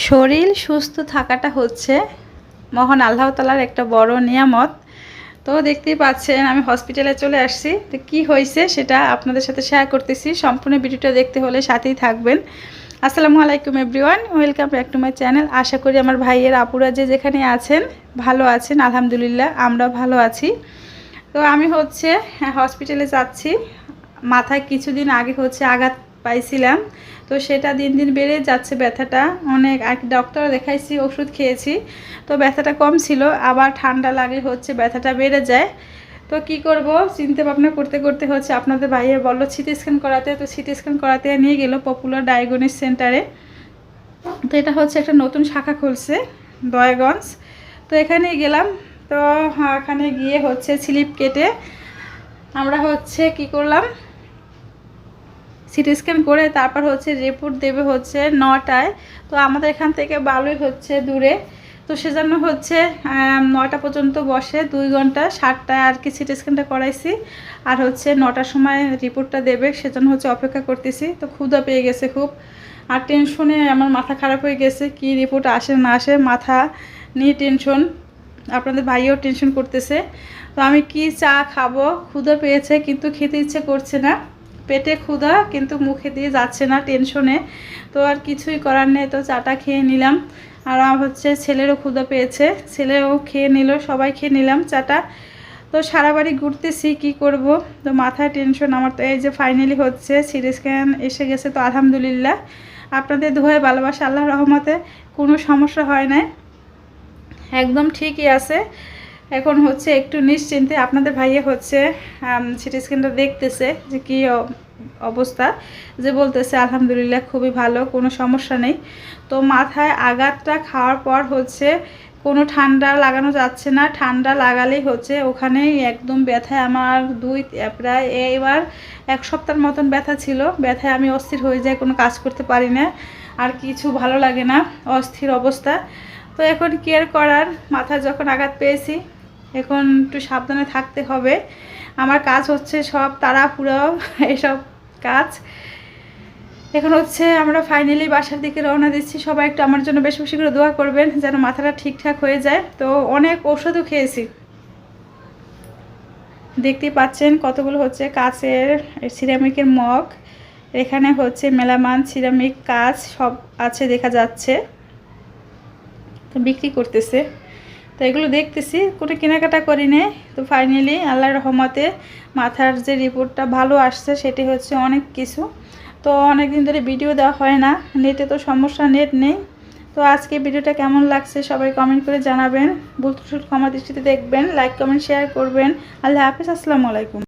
শরীর সুস্থ থাকাটা হচ্ছে মহান আল্লাহ তাআলার একটা বড় নিয়ামত। তো দেখতেই পাচ্ছেন আমি হসপিটালে চলে আসছি। তো কী হয়েছে সেটা আপনাদের সাথে শেয়ার করতেছি। সম্পূর্ণ ভিডিওটা দেখতে হলে সাথেই থাকবেন। আসসালামু আলাইকুম everyone, welcome back to my channel. আশা করি আমার ভাইয়ের আপুরা যে যেখানে আছেন ভালো আছেন, আলহামদুলিল্লাহ আমরা ভালো আছি। তো আমি হসপিটালে যাচ্ছি। মাথায় কিছুদিন আগে আঘাত পাইছিলাম, তো সেটা দিন দিন বেড়ে যাচ্ছে ব্যথাটা অনেক। আর ডক্টর দেখাইছি, ওষুধ খেয়েছি, তো ব্যথাটা কম ছিল, আবার ঠান্ডা লাগে ব্যথাটা বেড়ে যায়। তো কি করব চিন্তা ভাবনা করতে করতে আপনাদের ভাইয়ের বললো সিটি স্ক্যান করাতে। তো সিটি স্ক্যান করাতে নিয়ে গেল পপুলার ডায়াগনস্টিক সেন্টারে। তো এটা একটা নতুন শাখা খুলছে দয়াগঞ্জ। তো এখানে গেলাম। তো এখানে গিয়ে স্লিপ কেটে আমরা কি করলাম, সিটি স্ক্যান করে তারপর রিপোর্ট দেবে 9টায়। তো আমাদের এখান থেকে ভালোই দূরে, তো সেজন্য 9টা পর্যন্ত বসে, 2 ঘন্টা 7টায় আর কি সিটি স্ক্যানটা করাইছি। আর 9টার সময় রিপোর্টটা দেবে, সেজন্য অপেক্ষা করতেছি। তো ক্ষুধা পেয়ে গেছে খুব, আর টেনশনে আমার মাথা খারাপ হয়ে গেছে, কি রিপোর্ট আসে না আসে, মাথা নিয়ে টেনশন। আপনাদের ভাইও টেনশন করতেছে। তো আমি কি চা খাবো, ক্ষুধা পেয়েছে কিন্তু খেতে ইচ্ছে করছে না, পেটে ক্ষুধা কিন্তু মুখে দিয়ে যাচ্ছে না টেনশনে। তো আর কিছুই করার নেই, তো চাটা খেয়ে নিলাম। আর ছেলেরও ক্ষুধা পেয়েছে, ছেলেও খেয়ে নিল, সবাই খেয়ে নিলাম চাটা। তো সারা বাড়ি ঘুরতেছি, কি করব, তো মাথায় টেনশন আমার। তো এই যে ফাইনালি সিটি স্ক্যান এসে গেছে, তো আলহামদুলিল্লাহ আপনাদের দোয়ায় ভালোবাসা আল্লাহর রহমতে কোনো সমস্যা হয় না, একদম ঠিকই আছে। এখন একটু নিশ্চিন্তে আপনাদের ভাইয়া সিটি স্ক্যানটা দেখতেছে যে কি অবস্থা, যে বলতেছে আলহামদুলিল্লাহ খুবই ভালো, কোনো সমস্যা নেই। তো মাথায় আঘাতটা খাওয়ার পর কোনো ঠান্ডা লাগানো যাচ্ছে না, ঠান্ডা লাগালেই ওখানেই একদম ব্যথায় আমার প্রায় এবার 1 সপ্তাহের মতন ব্যথা ছিল। ব্যথায় আমি অস্থির হয়ে যাই, কোনো কাজ করতে পারি না, আর কিছু ভালো লাগে না, অস্থির অবস্থা। তো এখন কি আর করার, মাথায় যখন আঘাত পেয়েছি এখন একটু সাবধানে থাকতে হবে। আমার কাজ সব তাড়াহুড়ো এসব কাজ। এখন আমরা ফাইনালি বাসার দিকে রওনা দিচ্ছি। সবাই একটু আমার জন্য বেশি বেশি করে দোয়া করবেন যেন মাথাটা ঠিকঠাক হয়ে যায়। তো অনেক ওষুধও খেয়েছি, দেখতেই পাচ্ছেন কতগুলো কাচের সিরামিকের মগ, এখানে মেলামান সিরামিক কাচ সব আছে দেখা যাচ্ছে, তো বিক্রি করতেছে। তো এগুলো দেখতেছি, কোনো কেনাকাটা করি নে। তো ফাইনালি আল্লাহর রহমতে মাথার যে রিপোর্টটা ভালো আসছে, সেটি অনেক কিছু। তো অনেক দিন ধরে ভিডিও দেওয়া হয় না, নেটে তো সমস্যা, নেট নেই। তো আজকে ভিডিওটা কেমন লাগছে সবাই কমেন্ট করে জানাবেন, ভুল ত্রুটি ক্ষমা দৃষ্টিতে দেখবেন, লাইক কমেন্ট শেয়ার করবেন। আল্লাহ হাফেজ, আসসালামু আলাইকুম।